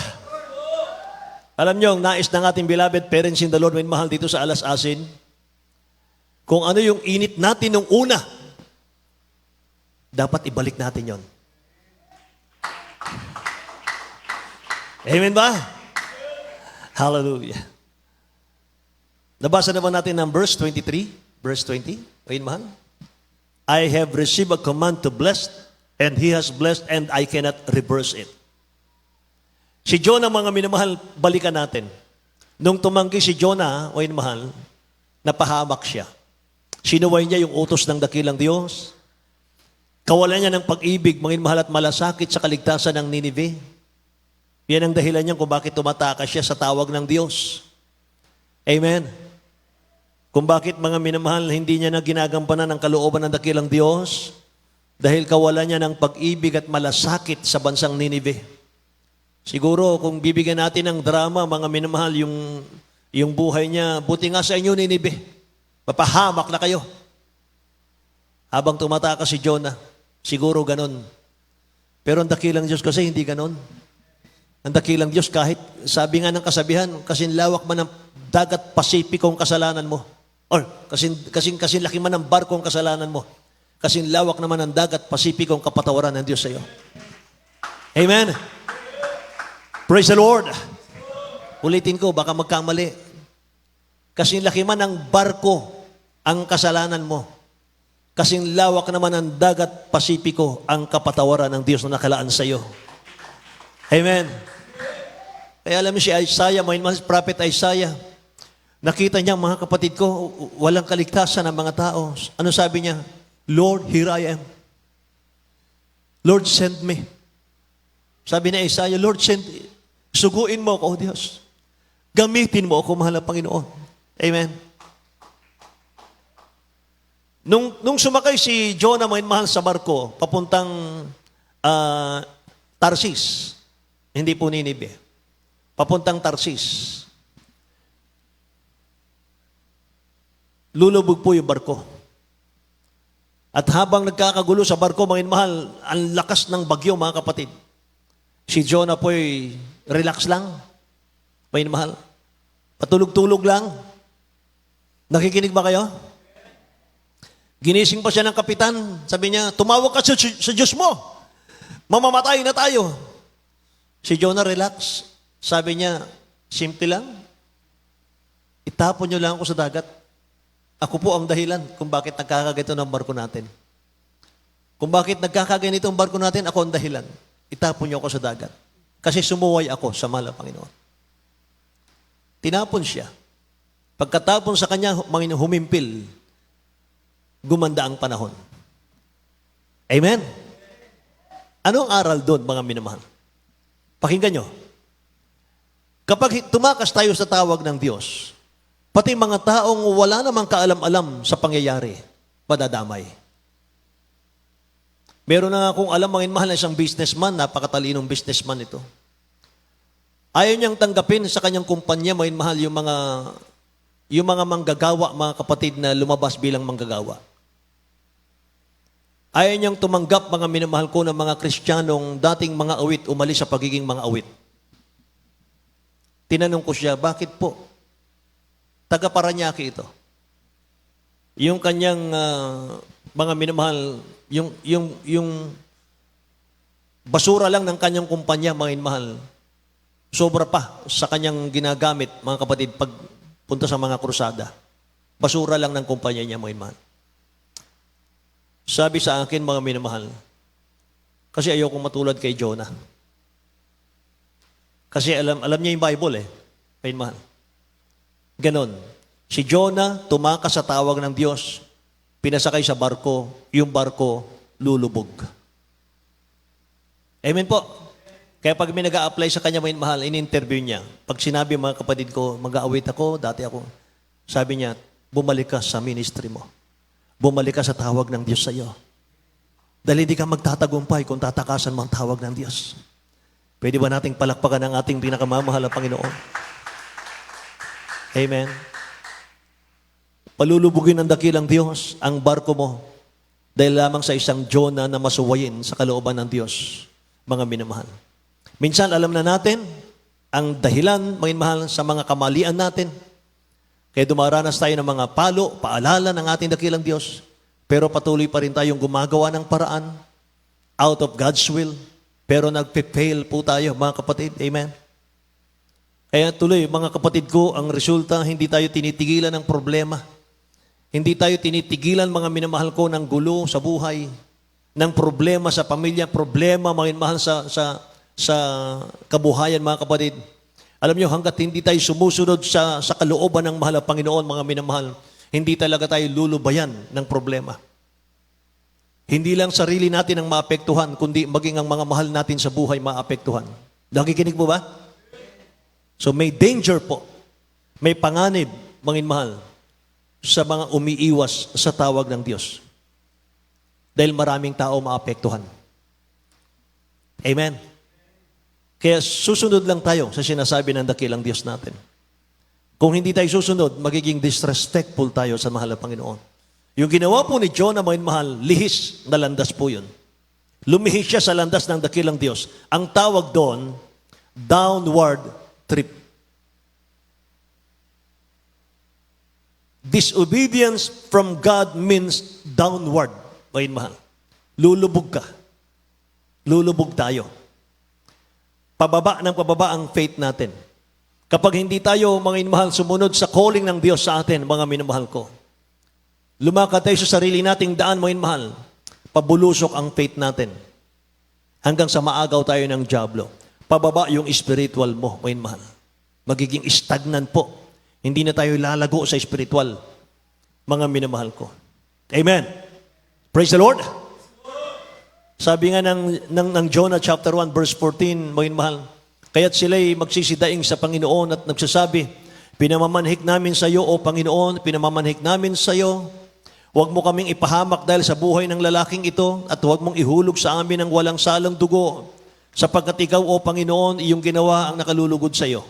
A: Alam niyo, ang nais ng ating beloved parents in the Lord, may mahal dito sa Alas Asin, kung ano yung init natin nung una, dapat ibalik natin yon. Amen ba? Hallelujah. Nabasa naman natin ng verse 23, verse 20. Amen, mahal? I have received a command to bless, and He has blessed, and I cannot reverse it. Si Jonah, mga minamahal, balikan natin. Nung tumanggi si Jonah, o mahal, napahamak siya. Sinuway niya yung utos ng dakilang Diyos. Kawalan niya ng pag-ibig, mga mahal, at malasakit sa kaligtasan ng Ninive. Yan ang dahilan niya kung bakit tumatakas siya sa tawag ng Diyos. Amen. Kung bakit, mga minamahal, hindi niya na ginagampanan ang kalooban ng dakilang Diyos dahil kawalan niya ng pag-ibig at malasakit sa bansang Ninive. Siguro, kung bibigyan natin ng drama, mga minamahal, yung buhay niya, buti nga sa inyo, Ninive, papahamak na kayo. Habang tumatakas si Jonah, siguro ganon. Pero ang dakilang Diyos kasi hindi ganon. Ang dakilang Diyos, kahit sabi nga ng kasabihan, kasing lawak man ng dagat Pasipiko ang kasalanan mo. Or kasing laki man ng barko ang kasalanan mo. Kasing lawak naman ng dagat Pasipiko ang kapatawaran ng Diyos sa iyo. Amen. Praise the Lord. Ulitin ko, baka magkamali. Kasing laki man ng barko ang kasalanan mo. Kasing lawak naman ng dagat Pasipiko ang kapatawaran ng Diyos na nakalaan sa iyo. Amen. Kaya alam niyo si Isaiah, mga prophet Isaiah, nakita niya, mga kapatid ko, walang kaligtasan ng mga tao. Ano sabi niya? Lord, here I am. Lord, send me. Sabi ni Isaiah, Lord, suguin mo ako, O Diyos. Gamitin mo ako, mahal na Panginoon. Amen. Nung sumakay si Jonah, mahal, sa barko, papuntang Tarsis, hindi po Ninive, papuntang Tarsis, lulubog po yung barko. At habang nagkakagulo sa barko, mga mahal, ang lakas ng bagyo, mga kapatid. Si Jonah po'y relax lang. Mga mahal, patulog-tulog lang. Nakikinig ba kayo? Ginising pa siya ng kapitan. Sabi niya, tumawag ka sa Diyos mo. Mamamatay na tayo. Si Jonah relax. Sabi niya, simple lang. Itapon niyo lang ako sa dagat. Ako po ang dahilan kung bakit nagkakaganito ng barko natin. Kung bakit nagkakaganito ang barko natin, ako ang dahilan. Itapon niyo ako sa dagat. Kasi sumuway ako sa mahal na Panginoon. Tinapon siya. Pagkatapon sa kanya, humimpil, gumanda ang panahon. Amen? Anong aral doon, mga minamahal? Pakinggan nyo. Kapag tumakas tayo sa tawag ng Diyos, pati mga taong wala namang kaalam-alam sa pangyayari, madadamay. Meron na nga akong alam, mga mahal, na isang businessman, napakatalinong businessman ito. Ayaw niyang tanggapin sa kanyang kumpanya, mga mahal, yung mga manggagawa, mga kapatid na lumabas bilang manggagawa. Ayaw niyang tumanggap, mga minamahal ko, ng mga Kristiyanong dating mga awit, umalis sa pagiging mga awit. Tinanong ko siya, bakit po? Taga Paranaque ito. Yung kanyang mga minamahal, yung basura lang ng kanyang kumpanya, mga minamahal, sobra pa sa kanyang ginagamit, mga kapatid, pag punta sa mga krusada. Basura lang ng kumpanya niya, mga minamahal. Sabi sa akin, mga minamahal, kasi ayokong matulad kay Jonah. Kasi alam niya yung Bible eh. Mga minamahal. Ganon. Si Jonah, tumakas sa tawag ng Diyos, pinasakay sa barko, yung barko, lulubog. Amen po. Kaya pag may nag-a-apply sa kanya, mga mahal, in-interview niya. Pag sinabi, mga kapatid ko, mag-aawit ako, dati ako, sabi niya, bumalik ka sa ministry mo. Bumalik ka sa tawag ng Diyos sa iyo. Dahil hindi ka magtatagumpay kung tatakasan mo ang tawag ng Diyos. Pwede ba nating palakpakan ang ating pinakamamahal na Panginoon? Amen. Palulubugin ng dakilang Diyos ang barko mo dahil lamang sa isang Jonah na masuwayin sa kalooban ng Diyos, mga minamahal. Minsan alam na natin ang dahilan, mga minamahal, sa mga kamalian natin. Kaya dumaranas tayo ng mga palo, paalala ng ating dakilang Diyos, pero patuloy pa rin tayong gumagawa ng paraan out of God's will, pero nagpe-fail po tayo, mga kapatid. Amen. Kaya tuloy, mga kapatid ko, ang resulta, hindi tayo tinitigilan ng problema. Hindi tayo tinitigilan, mga minamahal ko, ng gulo sa buhay, ng problema sa pamilya, problema, mga minamahal, sa kabuhayan, mga kapatid. Alam nyo, hanggat hindi tayo sumusunod sa kalooban ng mahal na Panginoon, mga minamahal, hindi talaga tayo lulubayan ng problema. Hindi lang sarili natin ang maapektuhan, kundi maging ang mga mahal natin sa buhay maapektuhan. Nakikinig po ba? So may danger po, may panganib, mga mahal, sa mga umiiwas sa tawag ng Diyos. Dahil maraming tao maapektuhan. Amen. Kaya susunod lang tayo sa sinasabi ng dakilang Diyos natin. Kung hindi tayo susunod, magiging disrespectful tayo sa mahal na Panginoon. Yung ginawa po ni Jonah, mga mahal, lihis na landas po yun. Lumihis siya sa landas ng dakilang Diyos. Ang tawag doon, downward trip. Disobedience from God means downward, mga mahal. Lulubog ka. Lulubog tayo. Pababa ng pababa ang faith natin. Kapag hindi tayo, mga minamahal, sumunod sa calling ng Diyos sa atin, mga minamahal ko, lumakad tayo sa sarili nating daan, mga minamahal, pabulusok ang faith natin. Hanggang sa maagaw tayo ng dyablo. Pababa yung spiritual mo, mga minamahal. Magiging stagnant po. Hindi na tayo lalago sa spiritual, mga minamahal ko. Amen. Praise the Lord. Sabi nga ng Jonah chapter 1 verse 14, mga mahal, kaya't sila'y magsisidaing sa Panginoon at nagsasabi, pinamamanhik namin sa iyo, O Panginoon, pinamamanhik namin sa iyo. Huwag mo kaming ipahamak dahil sa buhay ng lalaking ito at huwag mong ihulog sa amin ang walang salang dugo sapagkat ikaw, O Panginoon, iyong ginawa ang nakalulugod sa iyo.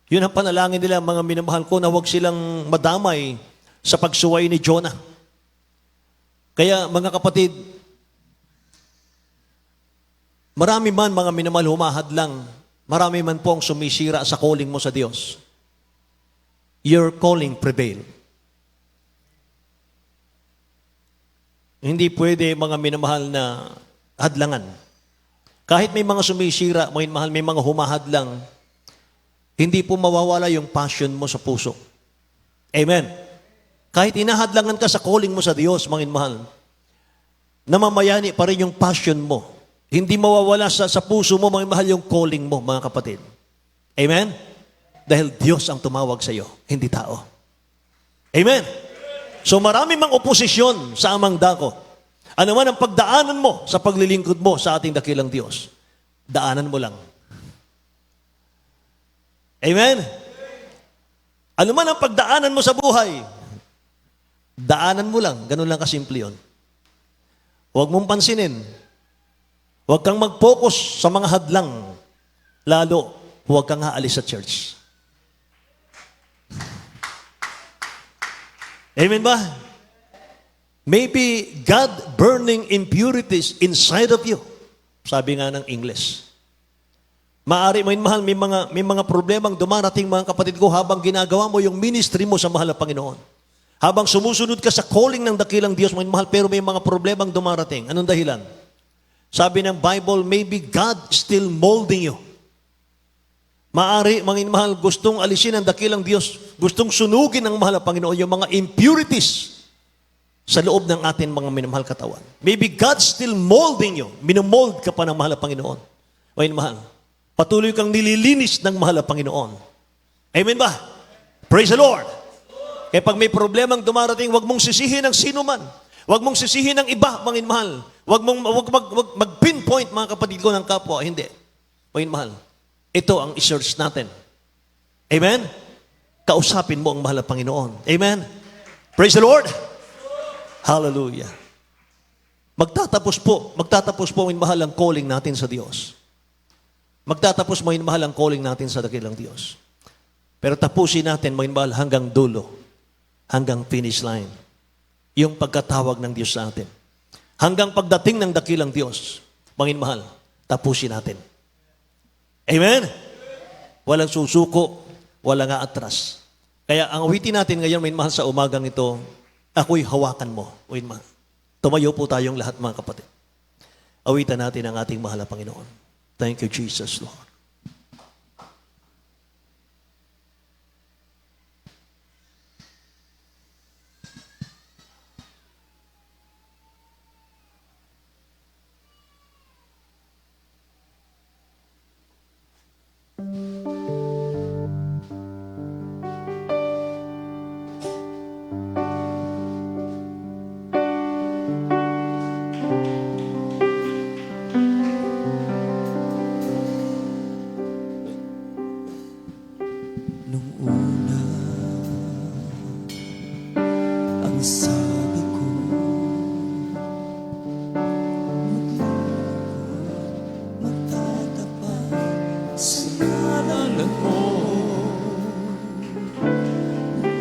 A: Yun ang panalangin nila, mga minamahal ko, na huwag silang madamay sa pagsuway ni Jonah. Kaya mga kapatid, marami man, mga minamahal, humahadlang, marami man po ang sumisira sa calling mo sa Diyos. Your calling prevail. Hindi pwede, mga minamahal, na hadlangan. Kahit may mga sumisira, mga minamahal, may mga humahadlang, hindi po mawawala yung passion mo sa puso. Amen. Kahit inahadlangan ka sa calling mo sa Diyos, mga minamahal, namamayani pa rin yung passion mo. Hindi mawawala sa puso mo, mga mahal, yung calling mo, mga kapatid. Amen? Dahil Diyos ang tumawag sa iyo, hindi tao. Amen? So marami mang oposisyon sa amang dako. Ano man ang pagdaanan mo sa paglilingkod mo sa ating dakilang Diyos, daanan mo lang. Amen? Ano man ang pagdaanan mo sa buhay, daanan mo lang. Ganun lang kasimple yun. Huwag mong pansinin. Huwag kang mag-focus sa mga hadlang. Lalo, huwag kang aalis sa church. Amen ba? Maybe God burning impurities inside of you. Sabi nga ng English. Maari mo mahal, may mga problemang dumarating mga kapatid ko habang ginagawa mo yung ministry mo sa mahal na Panginoon. Habang sumusunod ka sa calling ng dakilang Diyos, mga mahal, pero may mga problemang dumarating. Anong dahilan? Sabi ng Bible, maybe God still molding you. Maari, mga mahal, gustong alisin ang dakilang Diyos, gustong sunugin ng mahal na Panginoon yung mga impurities sa loob ng ating mga minamahal katawan. Maybe God still molding you. Minomold ka pa ng mahal na Panginoon. Mga mahal, patuloy kang nililinis ng mahal na Panginoon. Amen ba? Praise the Lord. Kaya pag may problemang dumarating, huwag mong sisihin ng sino man. Huwag mong sisihin ng iba, mga mahal. Huwag mag-pinpoint, mga kapatid ko ng kapwa. Hindi. Mga mahal. Ito ang i-search natin. Amen? Kausapin mo ang mahal na Panginoon. Amen? Praise the Lord. Hallelujah. Magtatapos po, mga mahal ang calling natin sa Diyos. Magtatapos mga mahal ang calling natin sa dakilang Diyos. Pero tapusin natin mga mahal hanggang dulo, hanggang finish line. Yung pagkatawag ng Diyos sa atin. Hanggang pagdating ng dakilang Diyos, mga mahal, tapusin natin. Amen? Walang susuko, walang atras. Kaya ang awitin natin ngayon, mga mahal, sa umagang ito, ako'y hawakan mo. Mga mahal. Tumayo po tayong lahat, mga kapatid. Awitan natin ang ating mahal na Panginoon. Thank you, Jesus, Lord.
B: Nung una, ang sabi ko, magtatapat sa ngalanan mo.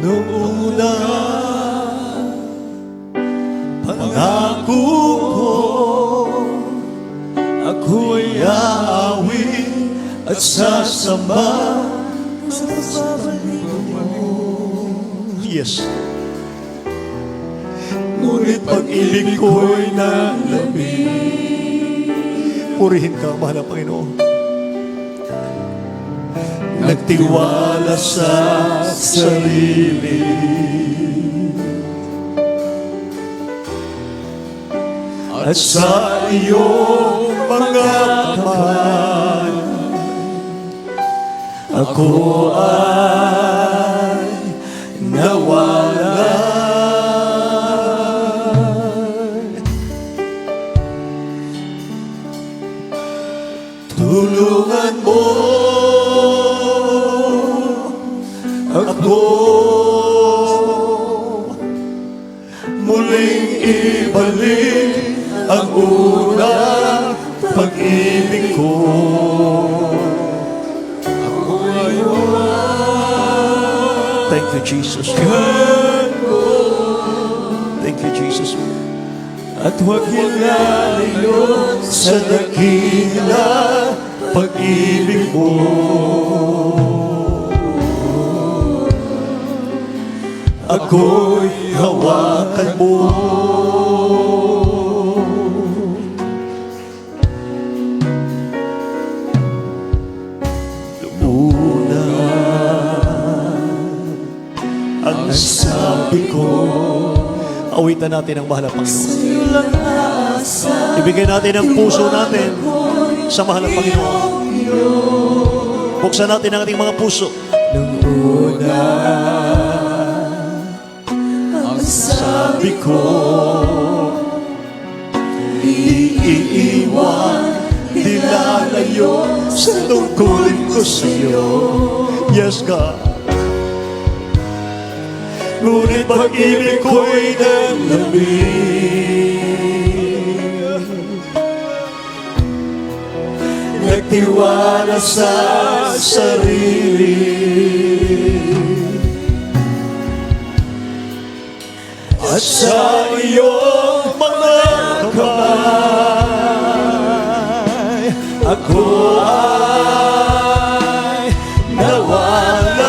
A: Nung una, pangako ko, ako'y aawin at sasamba sa pagbabalik mo. Yes. Ngunit pag-ibig ko'y nalamig. Purihin ka, mahal na Panginoon. Nagtiwala sa sarili. At sa iyong mga kamay, ako ay nawala. Tulungan mo ako muling ibalik ang unang pag-ibig ko. Thank you, Jesus. Thank you, Jesus. At huwag ilalayo sa dakila pag-ibig mo. Ako'y hawakan mo. Luna ang sabi ko. Awitan natin ang mahal na Panginoon. Ibigay natin ang puso natin sa mahal na Panginoon. Buksan natin ang ating mga puso.
B: nung una.
A: Ang sabi ko, iiwan, di lalayo sa tungkulin ko sa'yo. Yes, God. Ngunit pag-ibig ko'y naglamig, nagtiwala sa sarili, at sa iyong mga kamay, ako ay nawalay.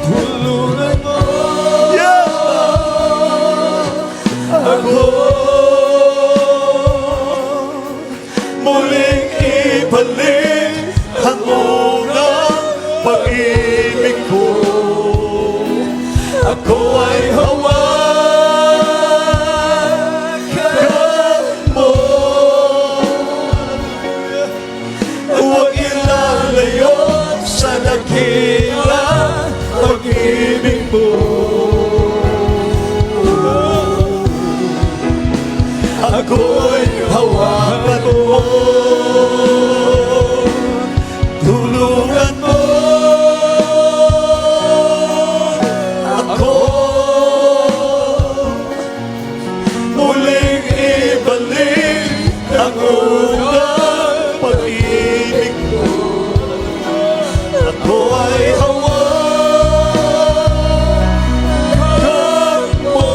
A: Tulungan mo, ako muling ibalik ang unang pag-ibig ko. Ako ay hawakan mo, huwag ilalayo sa dakilang pag-ibig mo. Ako'y hawakan mo, tulungan mo ako muling ibalik ang unang pag-ibig ko. Ako ay hawakan mo,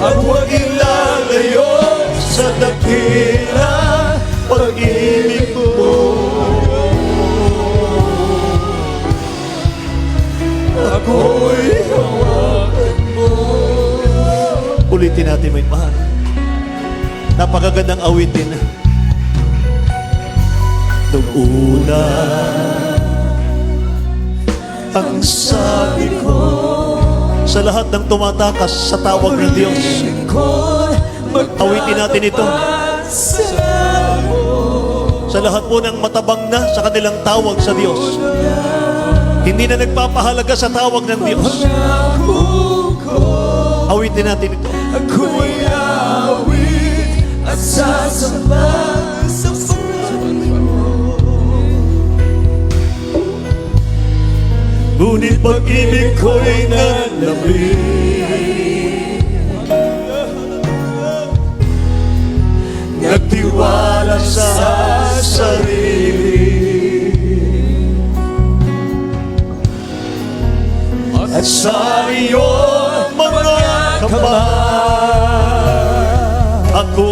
A: at huwag ilalayo sa dakilang pag-ibig mo. Ako'y hawakan mo. Ulitin natin, may mahal. Napakagandang awitin. Nung una, ang sabi ko sa lahat ng tumatakas sa tawag ng Diyos, awitin natin ito. Sa lahat po ng matabang na sa kanilang tawag sa Diyos, hindi na nagpapahalaga sa tawag ng Diyos, awitin natin ito.
B: Ako'y awit at sasamba sa Panginoon.
A: Ngunit pag-ibig ko'y nalamig, nagtiwala sa sarili, at sa iyong mga kamay, ako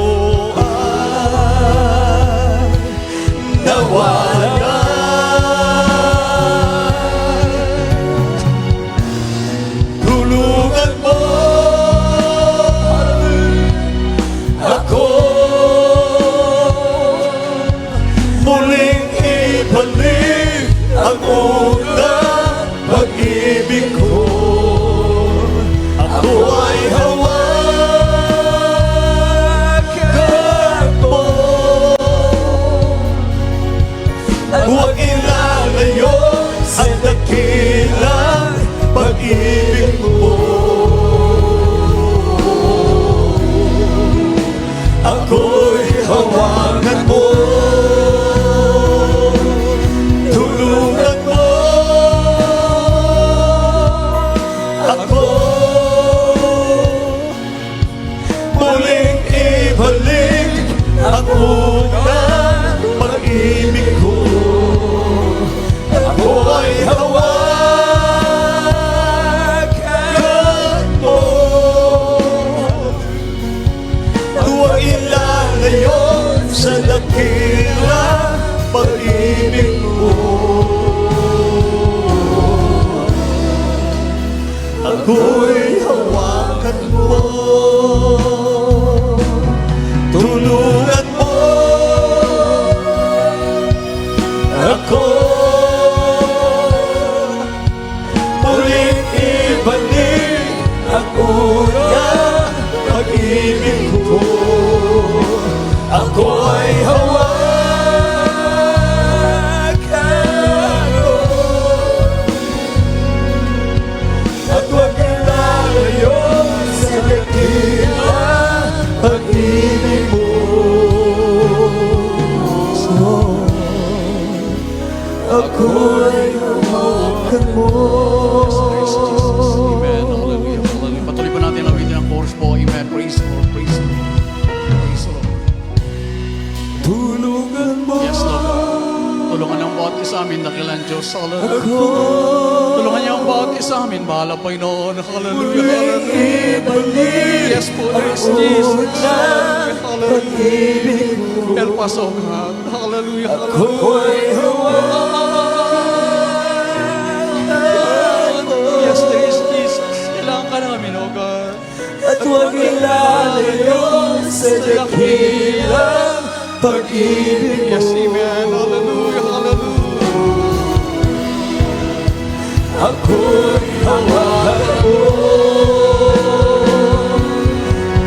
A: ay nawala. Tulungan mo ako muling ibalik ang unang pag-ibig ko. Ako ay hawakan mo, huwag ilalayo ang dakilang pag-ibig mo. Ako'y hawakan mo, tulungan mo ako muling ibalik ang unang pag-ibig ko. Ako ay hawakan mo, huwag ilalayo sa dakilang pag-ibig mo. Ako'y hawakan mo, tulungan mo ako muling ibalik ang unang pag-ibig ko. Ako ay hawakan
D: Praise the Lord. Praise the Lord. Praise the Lord.
A: Tulungan mo
D: Yes, Lord. Tulungan ang bawat isa amin, dakilang Diyos. Hallelujah. Tulungan niyo ang bawat isa amin. Bahala, Panginoon. Hallelujah. Hallelujah. Yes po, praise Jesus. Hallelujah. Hallelujah. Help us, O God. Hallelujah. Hallelujah. Yes, praise Jesus. Kailangan ka namin, O God.
A: at huwag ilalayo sa dakilang pag-ibig
D: Yes, amen. Hallelujah. Hallelujah.
A: ako'y hawakan mo.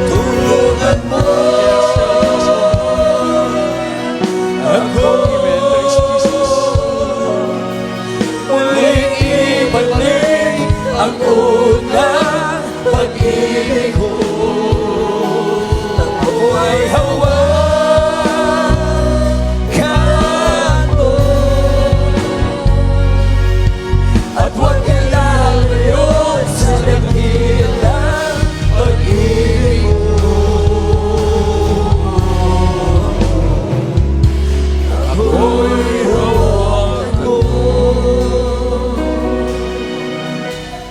A: Tulungan mo ako.
D: Amen. Praise Jesus.
A: Muling ibalik ang unang pag-ibig ko. Ako ay hawakan mo. At huwag ilalayo sa dakilang pag-ibig mo. Ako'y hawakan mo.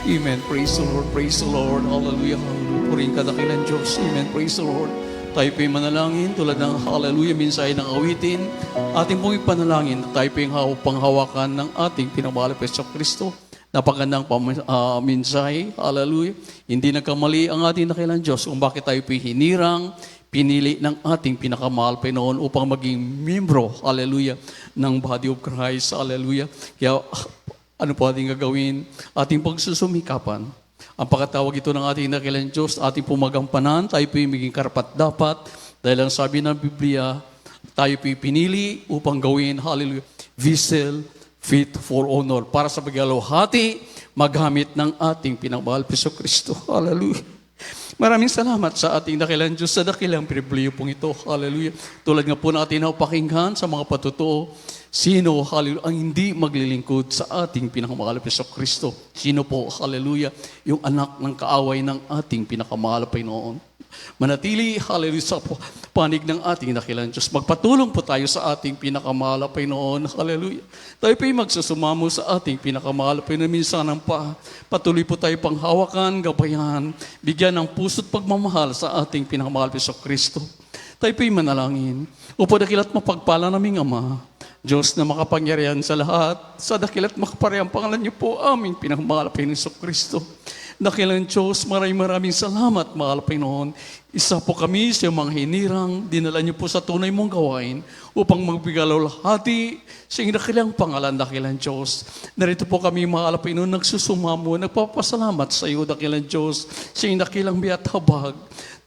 D: Amen. Praise the Lord. Praise the Lord. Hallelujah. Hallelujah. Purihin ka dakilang Diyos. Amen. Praise the Lord. Tayo po'y manalangin tulad ng hallelujah, mensahe ng awitin. Ating pong ipanalangin na tayo po'y panghawakan ng ating pinamahal na Kristo Kristo. Napagandang mensahe. Hallelujah. Hindi nagkamali ang ating dakilang Diyos kung bakit tayo po'y hinirang, pinili ng ating pinakamahal Panginoon upang maging membro, hallelujah, ng body of Christ. Hallelujah. Kaya ano po ating gagawin? Ating pagsusumikapan. Ang pagkatawag ito ng ating dakilang Diyos, ating pumagampanan, tayo po'y maging karapat-dapat. Dahil ang sabi ng Biblia, tayo po'y pinili upang gawin, hallelujah, vessel fit for honor. Para sa paglalawhati, magamit ng ating pinagmahal Piso Kristo. Hallelujah. Maraming salamat sa ating dakilang Diyos, sa dakilang pribilehyo pong ito. Hallelujah. Tulad nga po natin na pakinggan sa mga patutuo, sino, hallelujah, ang hindi maglilingkod sa ating pinakamahal na Piso Kristo? Sino po, hallelujah, yung anak ng kaaway ng ating pinakamahal na Panginoon? Manatili, hallelujah, sa panig ng ating dakilang Diyos. Magpatulong po tayo sa ating pinakamahal na Panginoon. Hallelujah. Tayo po'y magsusumamo sa ating pinakamahal na Panginoon. Minsan ang patuloy po tayo panghawakan, gabayan, bigyan ng puso't pagmamahal sa ating pinakamahal na Piso Kristo. Tayo po'y manalangin. Upo dakilat mapagpala naming Ama, Diyos na makapangyarihan sa lahat, sa dakilat makaparehang pangalan niyo po aming pinakamahal na Panginoon Kristo. Dakilang Diyos, maraming salamat, mahal Panginoon. Isa po kami sa mga hinirang, dinala niyo po sa tunay mong gawain upang magbigalawhati sa inyong dakilang pangalan, dakilang Diyos. Narito po kami, mahal Panginoon, nagsusumamo, nagpapasalamat sa iyo, dakilang Diyos, sa inyong dakilang biyat habag.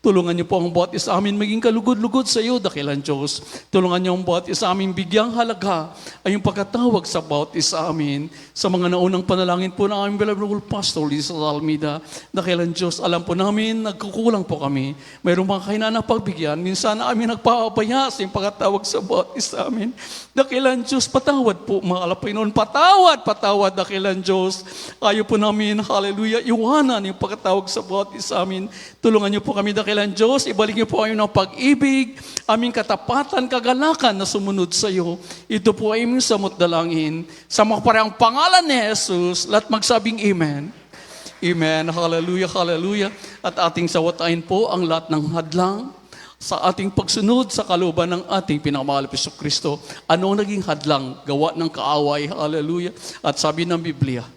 D: Tulungan niyo po ang bawat isa amin maging kalugod-lugod sa iyo, dakilang Diyos. Tulungan niyo ang bawat isa amin bigyang halaga ay yung pagkatawag sa bawat isa amin sa mga naunang panalangin po ng aming beloved Pastor Lisa Almeida. Dakilang Diyos, alam po namin, nagkukulang po kami. Mayroong mga kahinaan na pagbigyan. Minsan na amin nagpapabaya sa yung pagkatawag sa bawat isa amin. Dakilang Diyos, patawad po, mga Panginoon. Patawad, dakilang Diyos. Ayaw po namin, hallelujah, iwanan yung pagkatawag sa bawat isa amin. Tulungan niyo po kami, dakilang Diyos, ibalik niyo po kayo ng pag-ibig, aming katapatan, kagalakan na sumunod sa iyo. Ito po ay aming samot dalangin. Sa makaparehang pangalan ni Jesus, lahat magsabing Amen. Amen. Hallelujah, hallelujah. At ating sawatain po ang lahat ng hadlang sa ating pagsunod sa kalooban ng ating pinakamahal na Piso Kristo. Ano ang naging hadlang? Gawa ng kaaway. Hallelujah. At sabi ng Biblia,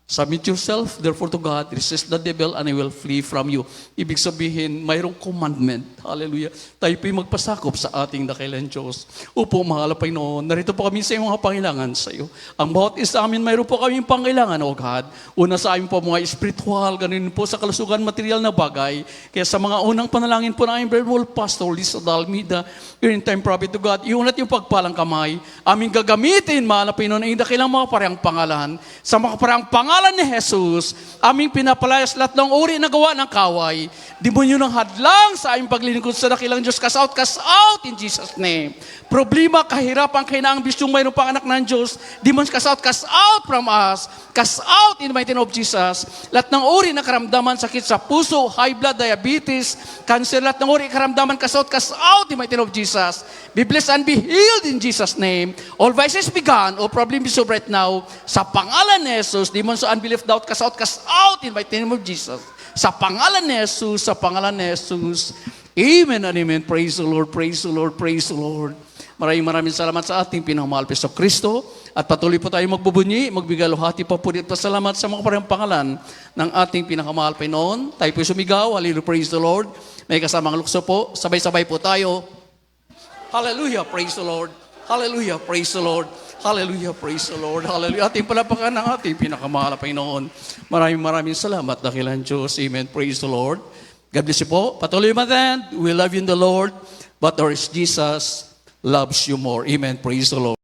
D: submit yourself, therefore, to God. Resist the devil and he will flee from you. Ibig sabihin, mayroong commandment. Hallelujah. Tayo po'y magpasakop sa ating dakilang Diyos. Upo, mahal na Panginoon, narito po kami sa iyong mga pangailangan sa iyo. Ang bawat isa amin, mayroon po kami pangailangan, O God. Una sa amin po mga spiritual, ganun po sa kalusugan material na bagay. Kaya sa mga unang panalangin po ng aming Beloved Pastor Lisa Almeida, in time prophet to God, iunat yung pagpalang kamay, aming gagamitin, mahal na Panginoon, ang dakilang mga parehang pangalan, sa mga parehang pangalan ni Jesus, aming pinapalayas lahat ng uri na gawa ng kaway, demonyo ng hadlang sa aming paglilingkod lingkod sa dakilang Diyos. Cast out in Jesus' name. Problema, kahirapan, kainaang bisyong mayroon pang anak ng Diyos. Demons, cast out from us. Cast out in the mighty name of Jesus. Lahat ng uri ng karamdaman, sakit sa puso, high blood, diabetes, cancer, lahat ng uri karamdaman, cast out in the mighty name of Jesus. Be blessed and be healed in Jesus' name. All vices be gone, all problems be solved right now. Sa pangalan ni Jesus, demons, unbelief, doubt, cast out in the mighty name of Jesus. Sa pangalan ni Jesus, sa pangalan ni Jesus. Amen and amen. Praise the Lord, praise the Lord, praise the Lord. Maraming salamat sa ating pinamahal Kristo Kristo. At patuloy po tayo magbubunyi, magbigaluhati pa po dito. Salamat sa mga parang pangalan ng ating pinakamahal Panginoon. Tayo po sumigaw. Hallelujah, praise the Lord. May kasamang lukso po. Sabay-sabay po tayo. Hallelujah, praise the Lord. Hallelujah, praise the Lord. Hallelujah, praise the Lord. Hallelujah. Ating palapakan ng ating pinakamahal na Panginoon. Maraming salamat, dakilang Diyos. Amen. Praise the Lord. God bless you po. Patuloy mo then. We love you in the Lord. But our Jesus loves you more. Amen. Praise the Lord.